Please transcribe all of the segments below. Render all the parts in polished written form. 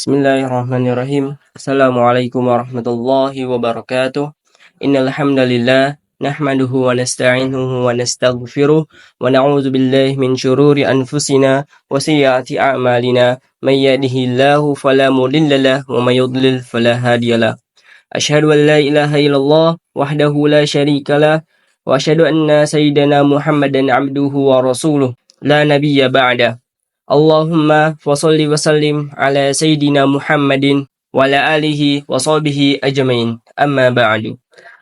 Bismillahirrahmanirrahim. Assalamualaikum warahmatullahi wabarakatuh. Innal hamdalillah nahmaduhu wa nasta'inuhu wa nastaghfiruh wa na'udzu billahi min syururi anfusina wa sayyiati a'malina. May yahdihillahu fala mudilla lahu wa may yudlil fala hadiyalah. Asyhadu an la ilaha illallah wahdahu la syarika lah wa asyhadu anna sayyidana Muhammadan abduhu wa rasuluh la nabiyya ba'da. Allahumma fasalli wa sallim ala sayyidina Muhammadin wa ala alihi wa sahbihi ajmain. Amma ba'du.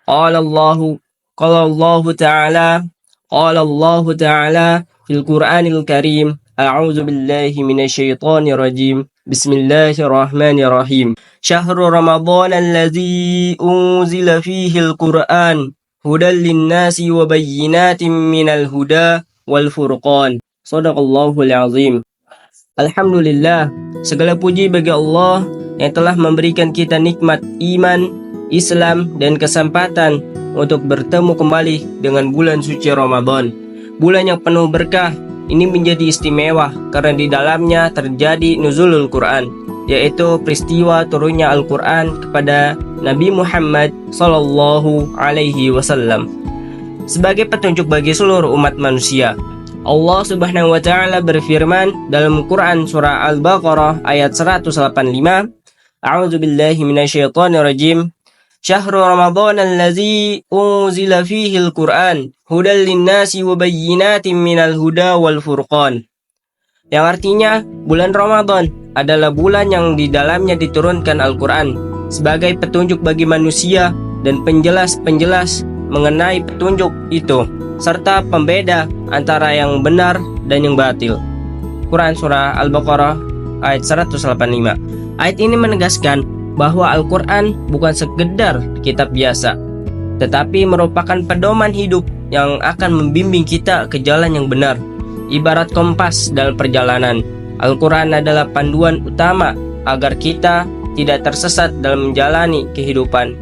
Qala Allahu ta'ala fil Qur'anil Karim. A'udzu billahi minasy syaithanir rajim. Bismillahirrahmanirrahim. Syahrul Ramadan allazi unzila fihil Qur'an hudan linnasi wa bayyinatin minal huda wal furqan. Shadaqallahul azim. Alhamdulillah, segala puji bagi Allah yang telah memberikan kita nikmat iman, Islam, dan kesempatan untuk bertemu kembali dengan bulan suci Ramadan. Bulan yang penuh berkah ini menjadi istimewa karena di dalamnya terjadi nuzulul Quran, yaitu peristiwa turunnya Al-Quran kepada Nabi Muhammad Sallallahu Alaihi Wasallam sebagai petunjuk bagi seluruh umat manusia. Allah Subhanahu wa taala berfirman dalam Quran surah Al-Baqarah ayat 185, A'udzu billahi minasyaitonir rajim. Syahrul Ramadan allazi unzila fihil Qur'an hudan linnasi wa bayyinatin minal huda wal furqan. Yang artinya bulan Ramadan adalah bulan yang di dalamnya diturunkan Al-Quran sebagai petunjuk bagi manusia dan penjelas-penjelas mengenai petunjuk itu, serta pembeda antara yang benar dan yang batil. Quran Surah Al-Baqarah ayat 185. Ayat ini menegaskan bahwa Al-Quran bukan sekedar kitab biasa, tetapi merupakan pedoman hidup yang akan membimbing kita ke jalan yang benar. Ibarat kompas dalam perjalanan, Al-Quran adalah panduan utama agar kita tidak tersesat dalam menjalani kehidupan.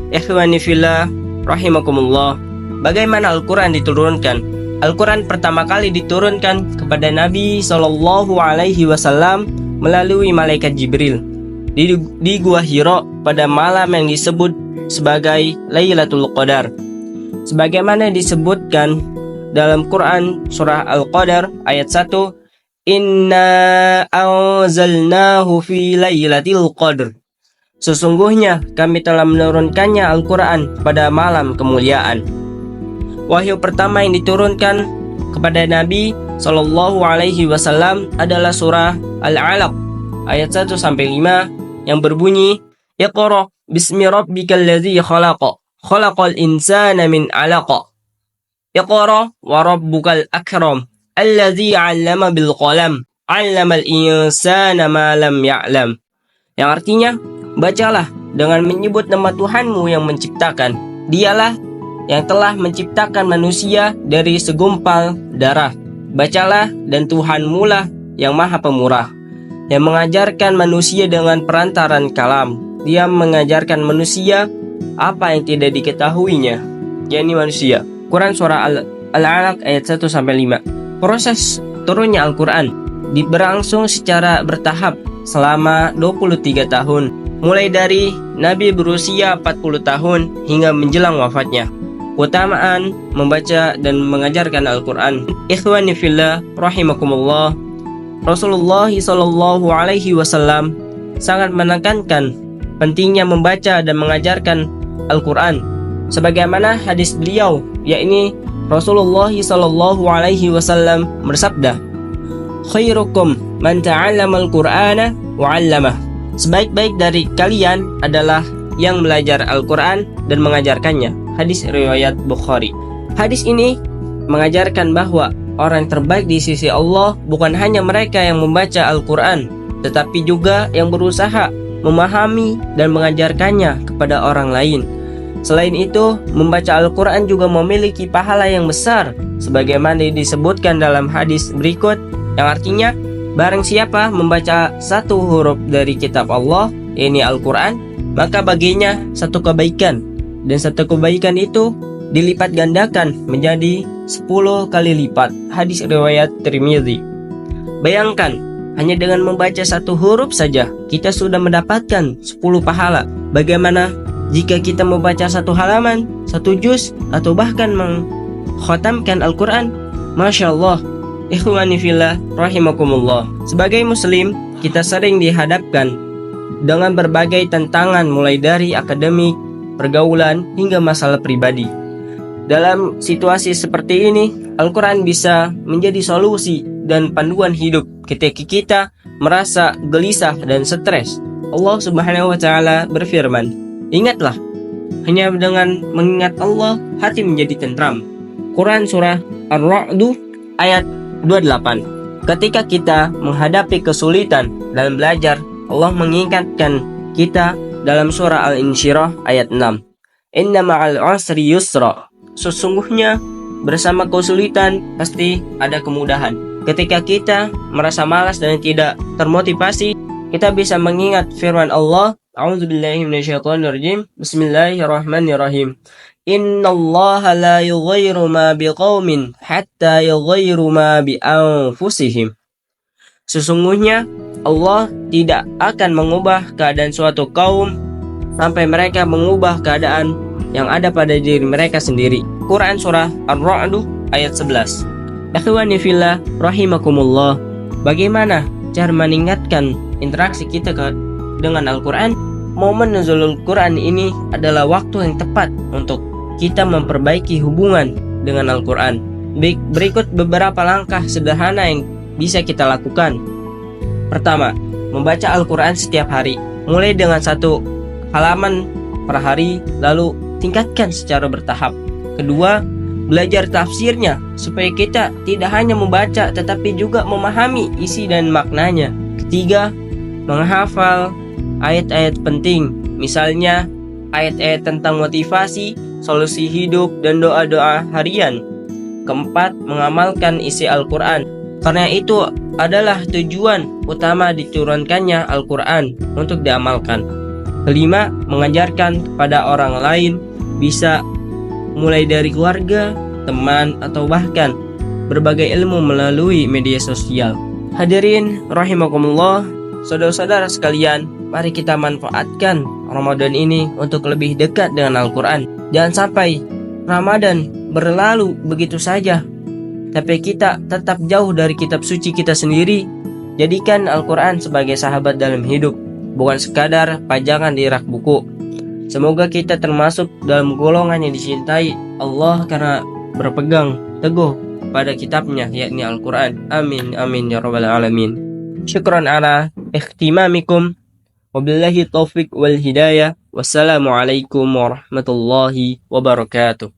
Ikhwani fillah rahimakumullah. Bagaimana Al-Quran diturunkan? Al-Quran pertama kali diturunkan kepada Nabi Shallallahu Alaihi Wasallam melalui malaikat Jibril di Gua Hira pada malam yang disebut sebagai Lailatul Qadar. Sebagaimana disebutkan dalam Quran surah Al-Qadar ayat 1, Inna anzalnahu fi Lailatul Qadr. Sesungguhnya kami telah menurunkannya Al-Quran pada malam kemuliaan. Wahyu pertama yang diturunkan kepada Nabi Shallallahu Alaihi Wasallam adalah surah Al-Alaq ayat 1-5 yang berbunyi, Iqra bismi rabbikal ladzi khalaqa khalaqal insana min 'alaqa. Iqra wa rabbukal akram alladzi 'allama bil qalam 'allamal insana ma lam ya'lam. Yang artinya, bacalah dengan menyebut nama Tuhanmu yang menciptakan. Dialah yang telah menciptakan manusia dari segumpal darah. Bacalah, dan Tuhanmu lah yang maha pemurah, yang mengajarkan manusia dengan perantaran kalam. Dia mengajarkan manusia apa yang tidak diketahuinya, yakni manusia. Quran surah Al-Alaq ayat 1-5. Proses turunnya Al-Quran berlangsung secara bertahap selama 23 tahun, mulai dari Nabi berusia 40 tahun hingga menjelang wafatnya. Keutamaan membaca dan mengajarkan Al-Quran. Ikhwani fillah rahimakumullah. Rasulullah Sallallahu Alaihi Wasallam sangat menekankan pentingnya membaca dan mengajarkan Al-Quran. Sebagaimana hadis beliau, yakni Rasulullah Sallallahu Alaihi Wasallam bersabda, Khairukum man ta'allama al-Qur'ana wa 'allamah. Sebaik-baik dari kalian adalah yang belajar Al-Quran dan mengajarkannya. Hadis riwayat Bukhari. Hadis ini mengajarkan bahwa orang terbaik di sisi Allah bukan hanya mereka yang membaca Al-Quran, tetapi juga yang berusaha memahami dan mengajarkannya kepada orang lain. Selain itu, membaca Al-Quran juga memiliki pahala yang besar, sebagaimana disebutkan dalam hadis berikut, yang artinya, barang siapa membaca satu huruf dari kitab Allah, yakni Al-Quran, maka baginya satu kebaikan, dan satu kebaikan itu dilipat gandakan menjadi 10 kali lipat. Hadis riwayat Tirmidzi. Bayangkan, Hanya dengan membaca satu huruf saja, kita sudah mendapatkan 10 pahala. Bagaimana jika kita membaca satu halaman, satu juz, atau bahkan mengkhatamkan Al-Quran? Masya Allah. Ikhwani fillah rahimakumullah. Sebagai muslim, kita sering dihadapkan dengan berbagai tantangan mulai dari akademik, pergaulan, hingga masalah pribadi. Dalam situasi seperti ini, Al-Quran bisa menjadi solusi dan panduan hidup ketika kita merasa gelisah dan stres. Allah Subhanahu wa Ta'ala berfirman, "Ingatlah, hanya dengan mengingat Allah, hati menjadi tentram." Quran Surah Ar-Ra'd ayat 28. Ketika kita menghadapi kesulitan dalam belajar, Allah mengingatkan kita dalam surah Al-Insyirah ayat 6. "Inna ma'al usri yusra." Sesungguhnya bersama kesulitan pasti ada kemudahan. Ketika kita merasa malas dan tidak termotivasi, kita bisa mengingat firman Allah, A'udzubillahi minasyaitonirrajim. Bismillahirrahmanirrahim. Innallaha la yughayyiru ma biqaumin hatta yughayyiru ma bi anfusihim. Sesungguhnya Allah tidak akan mengubah keadaan suatu kaum sampai mereka mengubah keadaan yang ada pada diri mereka sendiri. Quran Surah Ar-Ra'd ayat 11. Ikhwani fillah rahimakumullah. Bagaimana cara meningkatkan interaksi kita dengan Al-Quran? Momen nuzulul Quran ini adalah waktu yang tepat untuk kita memperbaiki hubungan dengan Al-Quran. Berikut beberapa langkah sederhana yang bisa kita lakukan. Pertama, membaca Al-Quran setiap hari. Mulai dengan 1 halaman per hari, lalu tingkatkan secara bertahap. Kedua, belajar tafsirnya supaya kita tidak hanya membaca tetapi juga memahami isi dan maknanya. Ketiga, menghafal ayat-ayat penting, misalnya ayat-ayat tentang motivasi, solusi hidup, dan doa-doa harian. Keempat, mengamalkan isi Al-Quran. Karena itu adalah tujuan utama diturunkannya Al-Quran untuk diamalkan. Kelima, mengajarkan kepada orang lain, bisa mulai dari keluarga, teman, atau bahkan berbagai ilmu melalui media sosial. Hadirin rahimakumullah, saudara-saudara sekalian, mari kita manfaatkan Ramadan ini untuk lebih dekat dengan Al-Quran. Jangan sampai Ramadan berlalu begitu saja, tapi kita tetap jauh dari kitab suci kita sendiri. Jadikan Al-Quran sebagai sahabat dalam hidup, bukan sekadar pajangan di rak buku. Semoga kita termasuk dalam golongan yang dicintai Allah karena berpegang teguh pada kitabnya, yakni Al-Quran. Amin, amin, ya rabbal alamin. Syukran ala ikhtimamikum. Wabillahi taufiq wal hidayah. Wassalamualaikum warahmatullahi wabarakatuh.